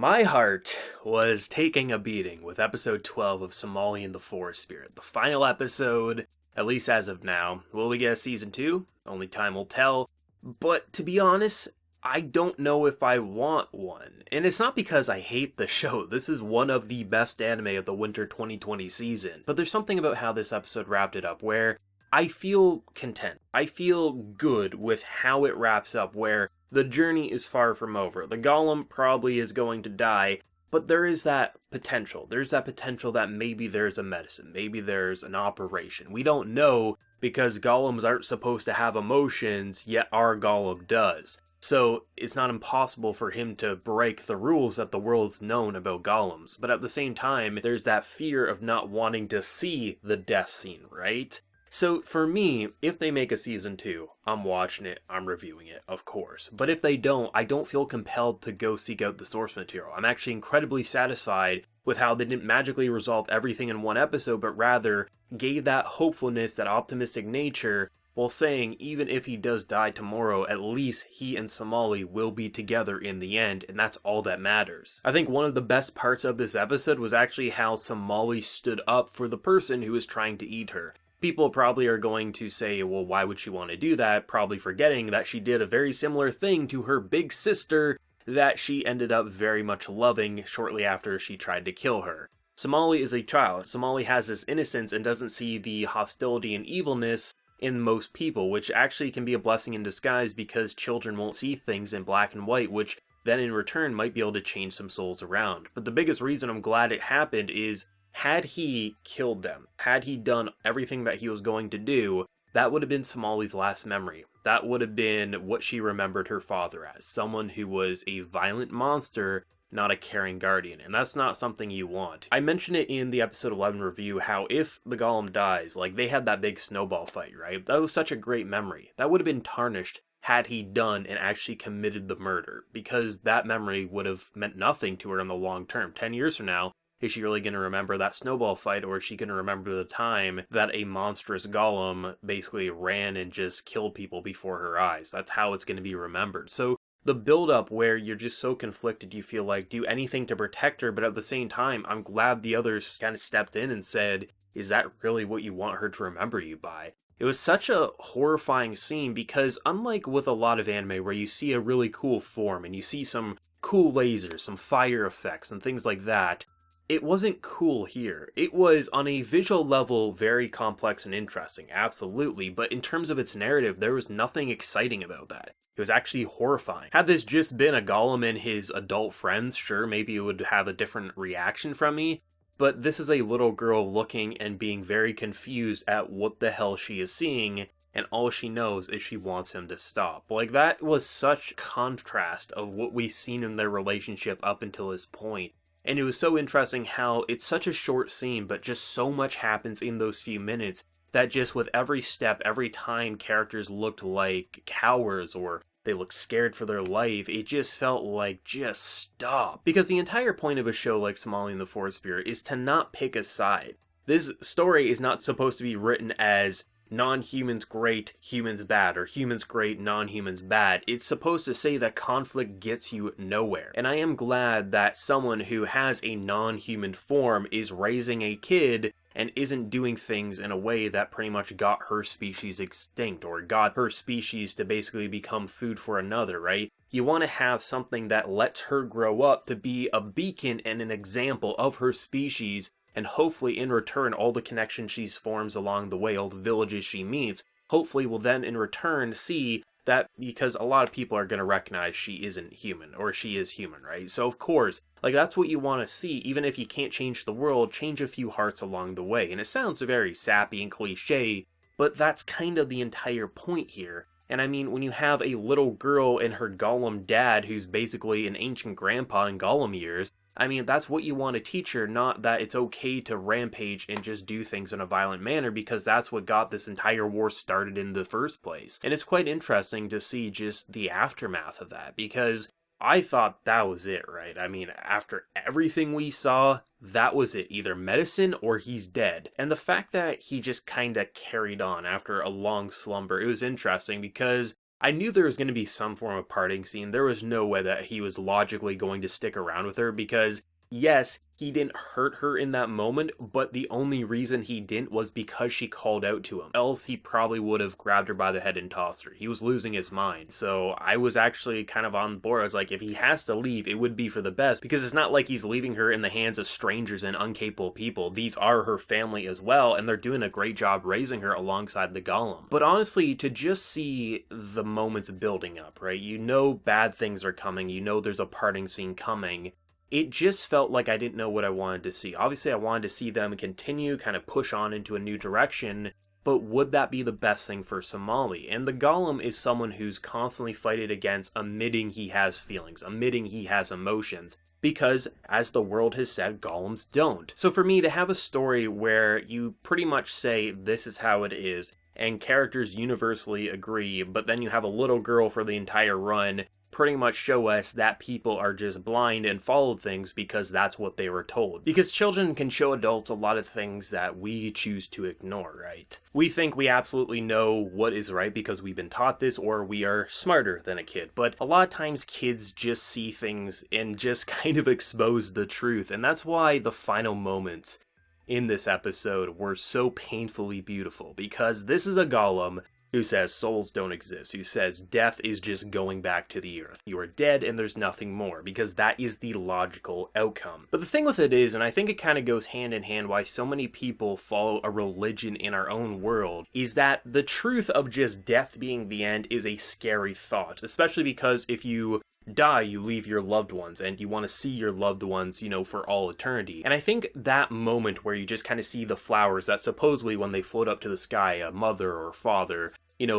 My heart was taking a beating with episode 12 of Somali and the Forest Spirit, the final episode, at least as of now. Will we get a season 2? Only time will tell. But to be honest, I don't know if I want one. And it's not because I hate the show. This is one of the best anime of the winter 2020 season. But there's something about how this episode wrapped it up where I feel content. I feel good with how it wraps up, where the journey is far from over. The Golem probably is going to die, but there is that potential. There's that potential that maybe there's a medicine. Maybe there's an operation. We don't know because golems aren't supposed to have emotions, yet our golem does. So it's not impossible for him to break the rules that the world's known about golems. But at the same time, there's that fear of not wanting to see the death scene, right? So for me, if they make a season 2, I'm watching it, I'm reviewing it, of course. But if they don't, I don't feel compelled to go seek out the source material. I'm actually incredibly satisfied with how they didn't magically resolve everything in one episode, but rather gave that hopefulness, that optimistic nature, while saying even if he does die tomorrow, at least he and Somali will be together in the end, and that's all that matters. I think one of the best parts of this episode was actually how Somali stood up for the person who was trying to eat her. People probably are going to say, well, why would she want to do that? Probably forgetting that she did a very similar thing to her big sister that she ended up very much loving shortly after she tried to kill her. Somali is a child. Somali has this innocence and doesn't see the hostility and evilness in most people, which actually can be a blessing in disguise because children won't see things in black and white, which then in return might be able to change some souls around. But the biggest reason I'm glad it happened is had he killed them, had he done everything that he was going to do, that would have been Somali's last memory. That would have been what she remembered her father as, someone who was a violent monster, not a caring guardian, and that's not something you want. I mentioned it in the episode 11 review, how if the Golem dies, like they had that big snowball fight, right? That was such a great memory. That would have been tarnished had he done and actually committed the murder, because that memory would have meant nothing to her in the long term. 10 years from now, is she really going to remember that snowball fight, or is she going to remember the time that a monstrous golem basically ran and just killed people before her eyes? That's how it's going to be remembered. So the build-up where you're just so conflicted, you feel like do anything to protect her, but at the same time, I'm glad the others kind of stepped in and said, is that really what you want her to remember you by? It was such a horrifying scene because unlike with a lot of anime where you see a really cool form and you see some cool lasers, some fire effects and things like that, it wasn't cool here. It was, on a visual level, very complex and interesting, absolutely, but in terms of its narrative, there was nothing exciting about that. It was actually horrifying. Had this just been a Golem and his adult friends, sure, maybe it would have a different reaction from me, but this is a little girl looking and being very confused at what the hell she is seeing, and all she knows is she wants him to stop. Like, that was such contrast of what we've seen in their relationship up until this point. And it was so interesting how it's such a short scene, but just so much happens in those few minutes that just with every step, every time characters looked like cowards or they looked scared for their life, it just felt like, just stop. Because the entire point of a show like Somali and the Forest Spirit is to not pick a side. This story is not supposed to be written as non-humans great, humans bad, or humans great, non-humans bad. It's supposed to say that conflict gets you nowhere. And I am glad that someone who has a non-human form is raising a kid and isn't doing things in a way that pretty much got her species extinct, or got her species to basically become food for another, right? You want to have something that lets her grow up to be a beacon and an example of her species, and hopefully in return all the connections she forms along the way, all the villages she meets, hopefully will then in return see that, because a lot of people are going to recognize she isn't human, or she is human, right? So of course, like that's what you want to see, even if you can't change the world, change a few hearts along the way. And it sounds very sappy and cliche, but that's kind of the entire point here. And I mean, when you have a little girl and her golem dad who's basically an ancient grandpa in golem years, I mean, that's what you want to teach her, not that it's okay to rampage and just do things in a violent manner, because that's what got this entire war started in the first place. And it's quite interesting to see just the aftermath of that, because I thought that was it, right? I mean, after everything we saw, that was it. Either medicine or he's dead. And the fact that he just kind of carried on after a long slumber, it was interesting because I knew there was going to be some form of parting scene. There was no way that he was logically going to stick around with her because, yes, he didn't hurt her in that moment, but the only reason he didn't was because she called out to him. Else he probably would have grabbed her by the head and tossed her. He was losing his mind. So I was actually kind of on board. I was like, if he has to leave, it would be for the best, because it's not like he's leaving her in the hands of strangers and incapable people. These are her family as well, and they're doing a great job raising her alongside the Golem. But honestly, to just see the moments building up, right? You know bad things are coming. You know there's a parting scene coming. It just felt like I didn't know what I wanted to see. Obviously, I wanted to see them continue, kind of push on into a new direction, but would that be the best thing for Somali? And the Golem is someone who's constantly fighting against admitting he has feelings, admitting he has emotions, because, as the world has said, golems don't. So for me, to have a story where you pretty much say, this is how it is, and characters universally agree, but then you have a little girl for the entire run pretty much show us that people are just blind and follow things because that's what they were told. Because children can show adults a lot of things that we choose to ignore, right? We think we absolutely know what is right because we've been taught this, or we are smarter than a kid. But a lot of times kids just see things and just kind of expose the truth. And that's why the final moments in this episode were so painfully beautiful, because this is a Golem who says souls don't exist, who says death is just going back to the earth. You are dead and there's nothing more, because that is the logical outcome. But the thing with it is, and I think it kind of goes hand in hand why so many people follow a religion in our own world, is that the truth of just death being the end is a scary thought, especially because if you die, you leave your loved ones, and you want to see your loved ones, for all eternity. And I think that moment where you just kind of see the flowers that supposedly when they float up to the sky, a mother or father,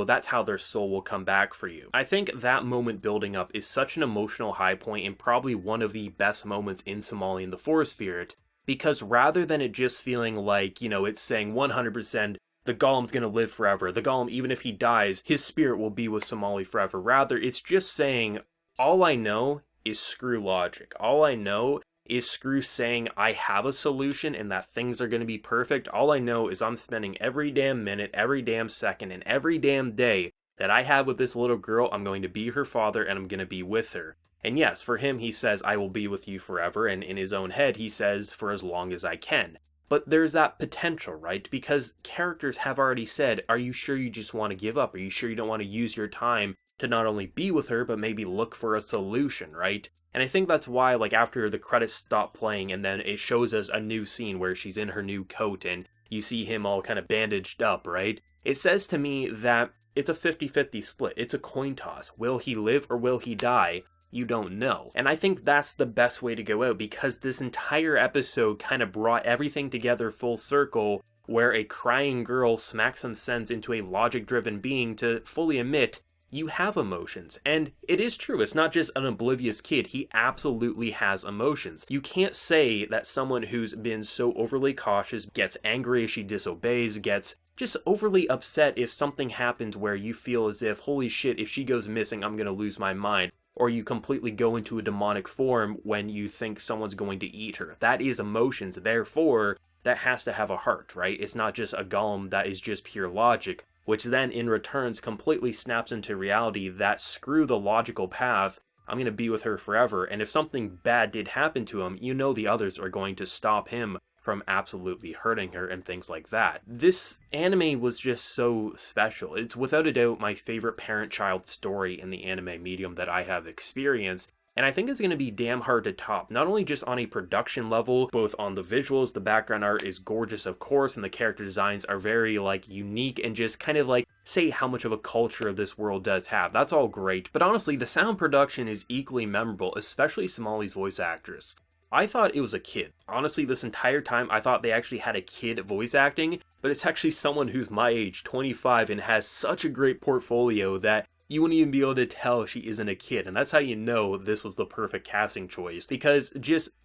that's how their soul will come back for you. I think that moment building up is such an emotional high point and probably one of the best moments in Somali and the Forest Spirit, because rather than it just feeling like, it's saying 100% the Golem's gonna live forever, the Golem, even if he dies, his spirit will be with Somali forever. Rather, it's just saying, all I know is screw logic. All I know is screw saying I have a solution and that things are going to be perfect. All I know is I'm spending every damn minute, every damn second, and every damn day that I have with this little girl, I'm going to be her father and I'm going to be with her. And yes, for him, he says, I will be with you forever. And in his own head, he says, for as long as I can. But there's that potential, right? Because characters have already said, are you sure you just want to give up? Are you sure you don't want to use your time to not only be with her, but maybe look for a solution, right? And I think that's why, after the credits stop playing and then it shows us a new scene where she's in her new coat and you see him all kind of bandaged up, right? It says to me that it's a 50-50 split. It's a coin toss. Will he live or will he die? You don't know. And I think that's the best way to go out, because this entire episode kind of brought everything together full circle, where a crying girl smacks some sense into a logic-driven being to fully admit you have emotions. And it is true, it's not just an oblivious kid, he absolutely has emotions. You can't say that someone who's been so overly cautious, gets angry if she disobeys, gets just overly upset if something happens where you feel as if, holy shit, if she goes missing, I'm gonna lose my mind. Or you completely go into a demonic form when you think someone's going to eat her. That is emotions, therefore, that has to have a heart, right? It's not just a golem that is just pure logic, which then in returns completely snaps into reality that screw the logical path, I'm going to be with her forever, and if something bad did happen to him, the others are going to stop him from absolutely hurting her and things like that. This anime was just so special. It's without a doubt my favorite parent-child story in the anime medium that I have experienced, and I think it's going to be damn hard to top, not only just on a production level, both on the visuals, the background art is gorgeous of course, and the character designs are very unique and just kind of say how much of a culture this world does have. That's all great, but honestly the sound production is equally memorable, especially Somali's voice actress. I thought it was a kid. Honestly, this entire time I thought they actually had a kid voice acting, but it's actually someone who's my age, 25, and has such a great portfolio that you wouldn't even be able to tell she isn't a kid, and that's how you know this was the perfect casting choice, because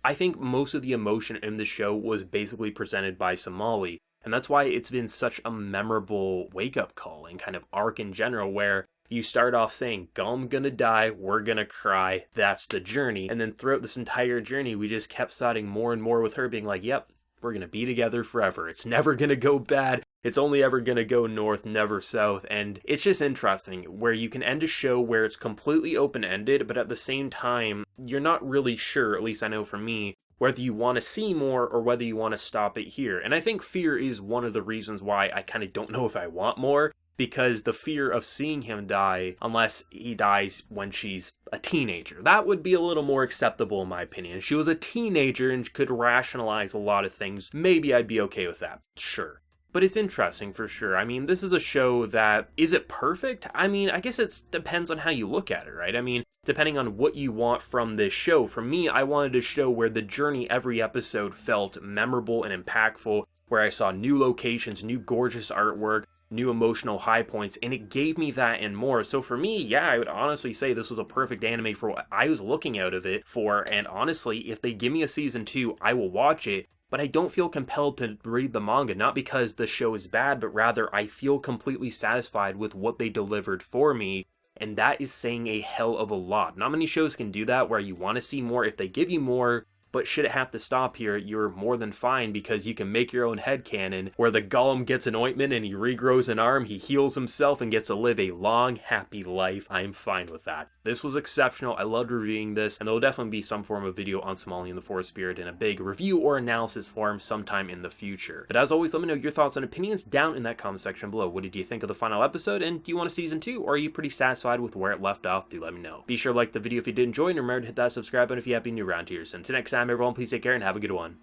I think most of the emotion in the show was basically presented by Somali, and that's why it's been such a memorable wake-up call and kind of arc in general, where you start off saying, Golem gonna die, we're gonna cry, that's the journey, and then throughout this entire journey, we just kept siding more and more with her being like, yep, we're gonna be together forever, it's never gonna go bad, It's only ever gonna go north, never south, and it's just interesting where you can end a show where it's completely open-ended, but at the same time, you're not really sure, at least I know for me, whether you want to see more or whether you want to stop it here. And I think fear is one of the reasons why I kind of don't know if I want more, because the fear of seeing him die, unless he dies when she's a teenager. That would be a little more acceptable in my opinion. If she was a teenager and could rationalize a lot of things, maybe I'd be okay with that, sure. But it's interesting for sure. I mean, this is a show that, is it perfect? I mean, I guess it depends on how you look at it, right? I mean, depending on what you want from this show. For me, I wanted a show where the journey every episode felt memorable and impactful, where I saw new locations, new gorgeous artwork, new emotional high points, and it gave me that and more. So for me, yeah, I would honestly say this was a perfect anime for what I was looking out of it for, and honestly, if they give me a season 2, I will watch it. But I don't feel compelled to read the manga, not because the show is bad, but rather I feel completely satisfied with what they delivered for me, and that is saying a hell of a lot. Not many shows can do that, where you want to see more if they give you more, but should it have to stop here, you're more than fine because you can make your own headcanon where the Golem gets an ointment and he regrows an arm, he heals himself and gets to live a long, happy life. I'm fine with that. This was exceptional. I loved reviewing this, and there will definitely be some form of video on Somali and the Forest Spirit in a big review or analysis form sometime in the future. But as always, let me know your thoughts and opinions down in that comment section below. What did you think of the final episode, and do you want a season 2, or are you pretty satisfied with where it left off? Do let me know. Be sure to like the video if you did enjoy, and remember to hit that subscribe button if you happen to be new around here. So until next time, everyone, please take care and have a good one.